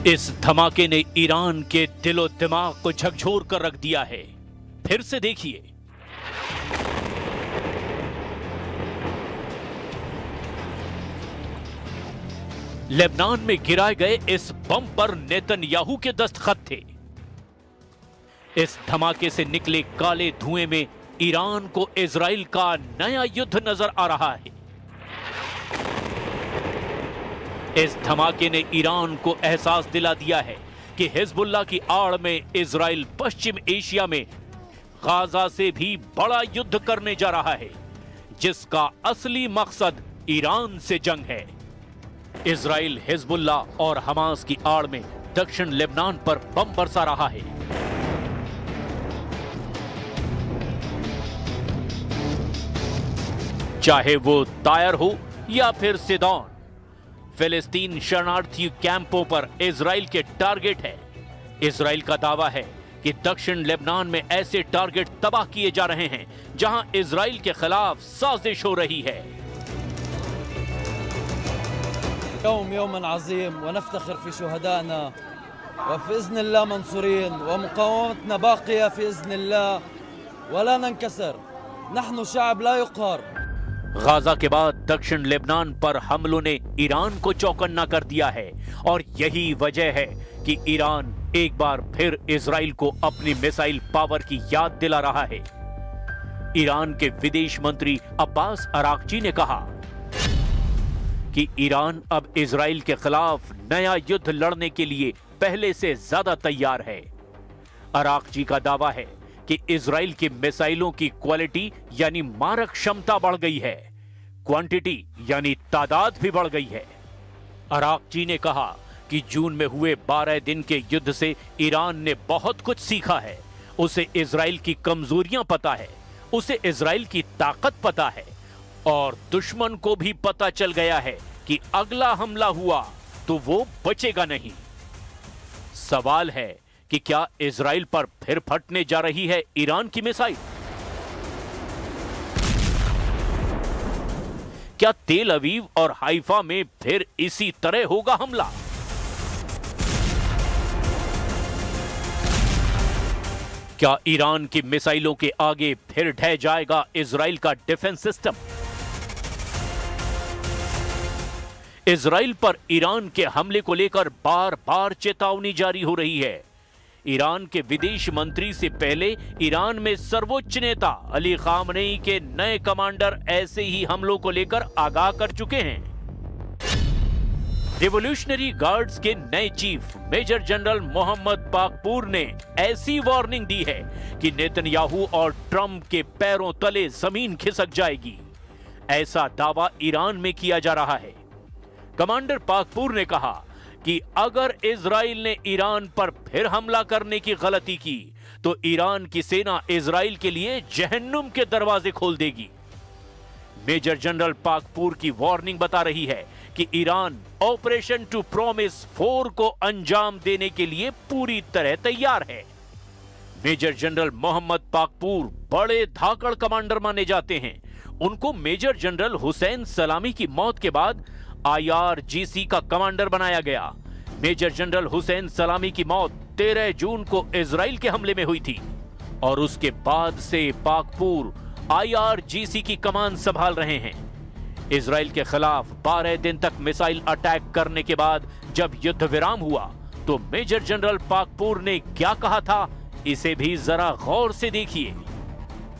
इस धमाके ने ईरान के दिलो दिमाग को झकझोर कर रख दिया है। फिर से देखिए। लेबनान में गिराए गए इस बम पर नेतन्याहू के दस्तखत थे। इस धमाके से निकले काले धुएं में ईरान को इजराइल का नया युद्ध नजर आ रहा है। इस धमाके ने ईरान को एहसास दिला दिया है कि हिजबुल्लाह की आड़ में इजराइल पश्चिम एशिया में गाजा से भी बड़ा युद्ध करने जा रहा है, जिसका असली मकसद ईरान से जंग है। इजराइल हिजबुल्लाह और हमास की आड़ में दक्षिण लेबनान पर बम बरसा रहा है। चाहे वो तायर हो या फिर सिदोन, फिलिस्तीन शरणार्थी कैंपों पर इजराइल के टारगेट है। इजराइल का दावा है कि दक्षिण लेबनान में ऐसे टारगेट तबाह किए जा रहे हैं जहां इजराइल के खिलाफ साजिश हो रही है। यौमन अज़ीम व नफ्तखिर फी शुहदाना व बिइज़्न अल्लाह मंसूरीन व मुक़ावमतना बाक़िया फी इज़्न अल्लाह व ला ननकसर नहनु शअब ला युक़हर। गाजा के बाद दक्षिण लेबनान पर हमलों ने ईरान को चौकन्ना कर दिया है और यही वजह है कि ईरान एक बार फिर इजराइल को अपनी मिसाइल पावर की याद दिला रहा है। ईरान के विदेश मंत्री अब्बास अराक्ची ने कहा कि ईरान अब इजराइल के खिलाफ नया युद्ध लड़ने के लिए पहले से ज्यादा तैयार है। अराक्ची का दावा है कि इजराइल की मिसाइलों की क्वालिटी यानी मारक क्षमता बढ़ गई है, क्वांटिटी यानी तादाद भी बढ़ गई है। अराक्ची ने कहा कि जून में हुए 12 दिन के युद्ध से ईरान ने बहुत कुछ सीखा है। उसे इजराइल की कमजोरियां पता है, उसे इजराइल की ताकत पता है और दुश्मन को भी पता चल गया है कि अगला हमला हुआ तो वो बचेगा नहीं। सवाल है कि क्या इजराइल पर फिर फटने जा रही है ईरान की मिसाइल? क्या तेल अवीव और हाइफा में फिर इसी तरह होगा हमला? क्या ईरान की मिसाइलों के आगे फिर ढह जाएगा इजराइल का डिफेंस सिस्टम? इजराइल पर ईरान के हमले को लेकर बार बार चेतावनी जारी हो रही है। ईरान के विदेश मंत्री से पहले ईरान में सर्वोच्च नेता अली खामनेई के नए कमांडर ऐसे ही हमलों को लेकर आगाह कर चुके हैं। रिवॉल्यूशनरी गार्ड्स के नए chief major general Mohammad Pakpour ने ऐसी वार्निंग दी है कि नेतन्याहू और ट्रंप के पैरों तले जमीन खिसक जाएगी। ऐसा दावा ईरान में किया जा रहा है। कमांडर पाकपूर ने कहा कि अगर इजराइल ने ईरान पर फिर हमला करने की गलती की तो ईरान की सेना इजराइल के लिए जहन्नुम के दरवाजे खोल देगी। मेजर जनरल पाकपूर की वार्निंग बता रही है कि ईरान ऑपरेशन टू प्रॉमिस 4 को अंजाम देने के लिए पूरी तरह तैयार है। मेजर जनरल मोहम्मद पाकपूर बड़े धाकड़ कमांडर माने जाते हैं। उनको मेजर जनरल हुसैन सलामी की मौत के बाद IRGC का कमांडर बनाया गया। मेजर जनरल हुसैन सलामी की मौत 13 जून को इजराइल के हमले में हुई थी और उसके बाद से पाकपूर IRGC की कमान संभाल रहे हैं। इजराइल के खिलाफ 12 दिन तक मिसाइल अटैक करने के बाद जब युद्ध विराम हुआ तो मेजर जनरल पाकपूर ने क्या कहा था, इसे भी जरा गौर से देखिए।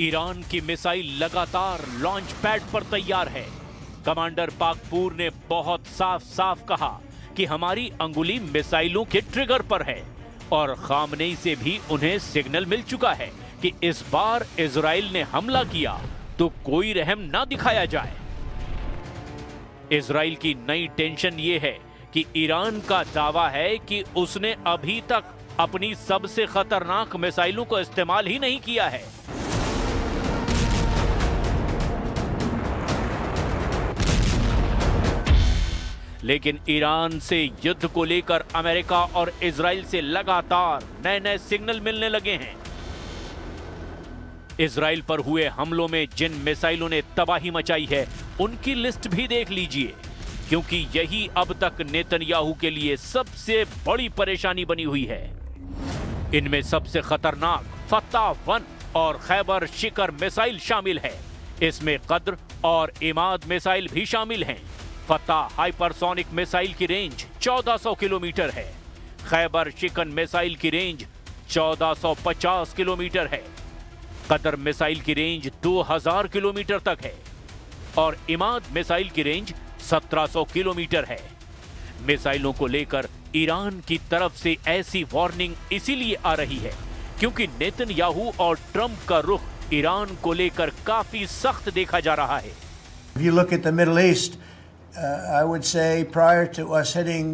ईरान की मिसाइल लगातार लॉन्च पैड पर तैयार है। कमांडर पाकपूर ने बहुत साफ साफ कहा कि हमारी अंगुली मिसाइलों के ट्रिगर पर है और खामनेई से भी उन्हें सिग्नल मिल चुका है कि इस बार इजराइल ने हमला किया तो कोई रहम ना दिखाया जाए। इजराइल की नई टेंशन यह है कि ईरान का दावा है कि उसने अभी तक अपनी सबसे खतरनाक मिसाइलों को इस्तेमाल ही नहीं किया है। लेकिन ईरान से युद्ध को लेकर अमेरिका और इजराइल से लगातार नए नए सिग्नल मिलने लगे हैं। इजराइल पर हुए हमलों में जिन मिसाइलों ने तबाही मचाई है, उनकी लिस्ट भी देख लीजिए, क्योंकि यही अब तक नेतन्याहू के लिए सबसे बड़ी परेशानी बनी हुई है। इनमें सबसे खतरनाक फत्ता-1 और खैबर शिखर मिसाइल शामिल है। इसमें कद्र और इमाद मिसाइल भी शामिल हैं। फत्ता हाइपरसोनिक मिसाइल की रेंज 1400 किलोमीटर है। खैबर शिखर मिसाइल की रेंज 1450 किलोमीटर है। कद्र मिसाइल की रेंज 2000 किलोमीटर तक है और इमाद मिसाइल की रेंज 1700 किलोमीटर है। मिसाइलों को लेकर ईरान की तरफ से ऐसी वार्निंग इसीलिए आ रही है क्योंकि नेतन्याहू और ट्रंप का रुख ईरान को लेकर काफी सख्त देखा जा रहा है। If you look at the Middle East, I would say prior to us hitting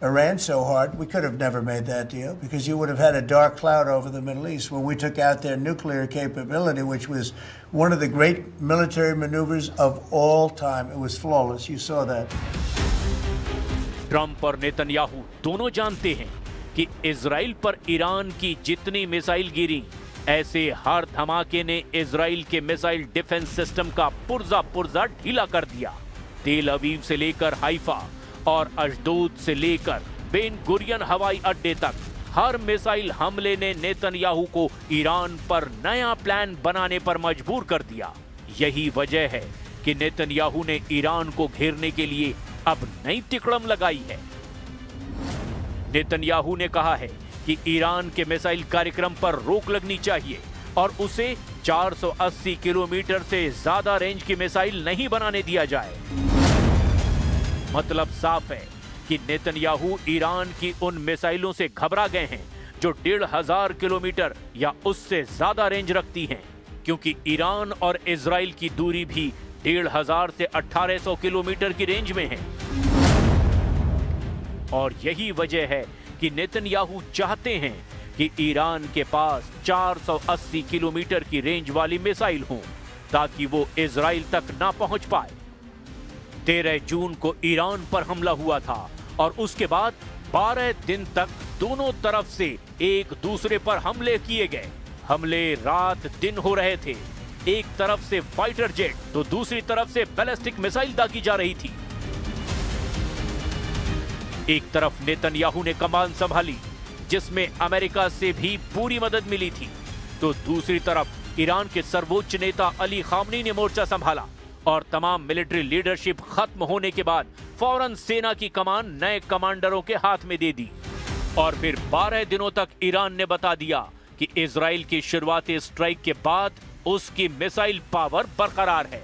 Iran so hard, we could have never made that deal because you would have had a dark cloud over the Middle East when we took out their nuclear capability, which was one of the great military maneuvers of all time. It was flawless. You saw that. Trump और Netanyahu दोनों जानते हैं कि Israel पर Iran की जितनी missile गिरी, ऐसे हर धमाके ने इजराइल के मिसाइल डिफेंस सिस्टम का पुर्जा ढीला कर दिया। तेल अवीव से लेकर हाइफा और अशदोद से लेकर बेन गुरियन हवाई अड्डे तक हर मिसाइल हमले ने नेतन्याहू को ईरान पर नया प्लान बनाने पर मजबूर कर दिया। यही वजह है कि नेतन्याहू ने ईरान को घेरने के लिए अब नई तिकड़म लगाई है। नेतन्याहू ने कहा है कि ईरान के मिसाइल कार्यक्रम पर रोक लगनी चाहिए और उसे 480 किलोमीटर से ज्यादा रेंज की मिसाइल नहीं बनाने दिया जाए। मतलब साफ है कि नेतन्याहू ईरान की उन मिसाइलों से घबरा गए हैं जो 1500 किलोमीटर या उससे ज्यादा रेंज रखती हैं, क्योंकि ईरान और इजराइल की दूरी भी 1500 से 1800 किलोमीटर की रेंज में है। और यही वजह है कि नेतन्याहू चाहते हैं कि ईरान के पास 480 किलोमीटर की रेंज वाली मिसाइल हो ताकि वो इजराइल तक ना पहुंच पाए। 13 जून को ईरान पर हमला हुआ था और उसके बाद 12 दिन तक दोनों तरफ से एक दूसरे पर हमले किए गए। हमले रात दिन हो रहे थे। एक तरफ से फाइटर जेट तो दूसरी तरफ से बैलिस्टिक मिसाइल दागी जा रही थी। एक तरफ नेतन्याहू ने कमान संभाली जिसमें अमेरिका से भी पूरी मदद मिली थी, तो दूसरी तरफ ईरान के सर्वोच्च नेता अली खामनी ने मोर्चा संभाला और तमाम मिलिट्री लीडरशिप खत्म होने के बाद फौरन सेना की कमान नए कमांडरों के हाथ में दे दी। और फिर 12 दिनों तक ईरान ने बता दिया कि इजराइल की शुरुआती स्ट्राइक के बाद उसकी मिसाइल पावर बरकरार है।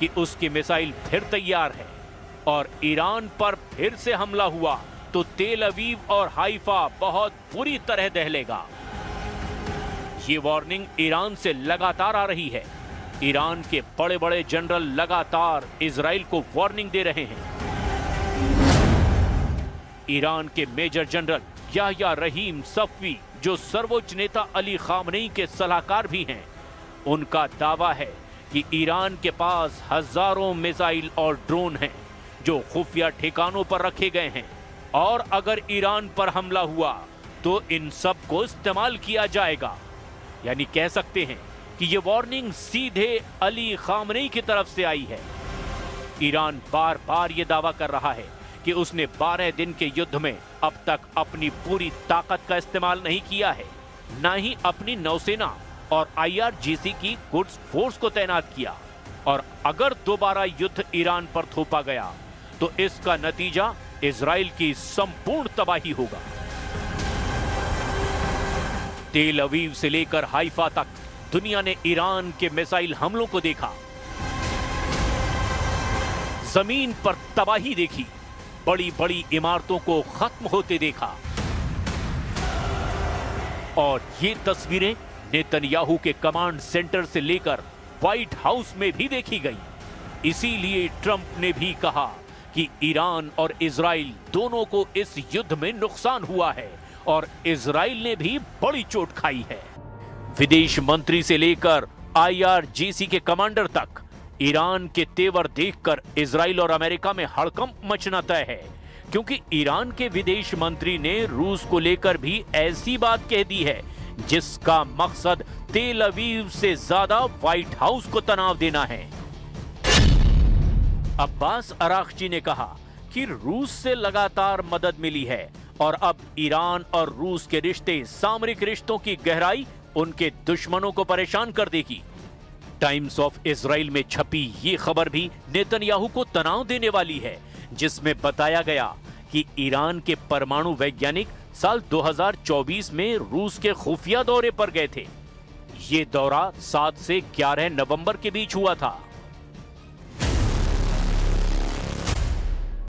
कि उसकी मिसाइल फिर तैयार है और ईरान पर फिर से हमला हुआ तो तेल अवीव और हाइफा बहुत बुरी तरह दहलेगा। ये वार्निंग ईरान से लगातार आ रही है। ईरान के बड़े बड़े जनरल लगातार इजराइल को वार्निंग दे रहे हैं। ईरान के मेजर जनरल याह्या रहीम सफ़वी, जो सर्वोच्च नेता अली खामनेई के सलाहकार भी हैं, उनका दावा है कि ईरान के पास हजारों मिसाइल और ड्रोन हैं जो खुफिया ठिकानों पर रखे गए हैं और अगर ईरान पर हमला हुआ तो इन सब को इस्तेमाल किया जाएगा। यानी कह सकते हैं कि ये वार्निंग सीधे अली खामनेई की तरफ से आई है। ईरान बार बार ये दावा कर रहा है कि उसने 12 दिन के युद्ध में अब तक अपनी पूरी ताकत का इस्तेमाल नहीं किया है, ना ही अपनी नौसेना और IRGC की गुड्स फोर्स को तैनात किया। और अगर दोबारा युद्ध ईरान पर थोपा गया तो इसका नतीजा इजराइल की संपूर्ण तबाही होगा। तेल अवीव से लेकर हाइफा तक दुनिया ने ईरान के मिसाइल हमलों को देखा, जमीन पर तबाही देखी, बड़ी बड़ी इमारतों को खत्म होते देखा। और ये तस्वीरें नेतन्याहू के कमांड सेंटर से लेकर व्हाइट हाउस में भी देखी गई। इसीलिए ट्रंप ने भी कहा कि ईरान और इजराइल दोनों को इस युद्ध में नुकसान हुआ है और इजराइल ने भी बड़ी चोट खाई है। विदेश मंत्री से लेकर IRGC के कमांडर तक ईरान के तेवर देखकर इजराइल और अमेरिका में हड़कंप मचना तय है, क्योंकि ईरान के विदेश मंत्री ने रूस को लेकर भी ऐसी बात कह दी है जिसका मकसद तेल अवीव से ज्यादा व्हाइट हाउस को तनाव देना है। अब्बास अरागची ने कहा कि रूस से लगातार मदद मिली है और अब ईरान और रूस के रिश्ते सामरिक रिश्तों की गहराई उनके दुश्मनों को परेशान कर देगी। टाइम्स ऑफ इजराइल में छपी ये खबर भी नेतन्याहू को तनाव देने वाली है, जिसमें बताया गया कि ईरान के परमाणु वैज्ञानिक साल 2024 में रूस के खुफिया दौरे पर गए थे। ये दौरा 7 से 11 नवंबर के बीच हुआ था।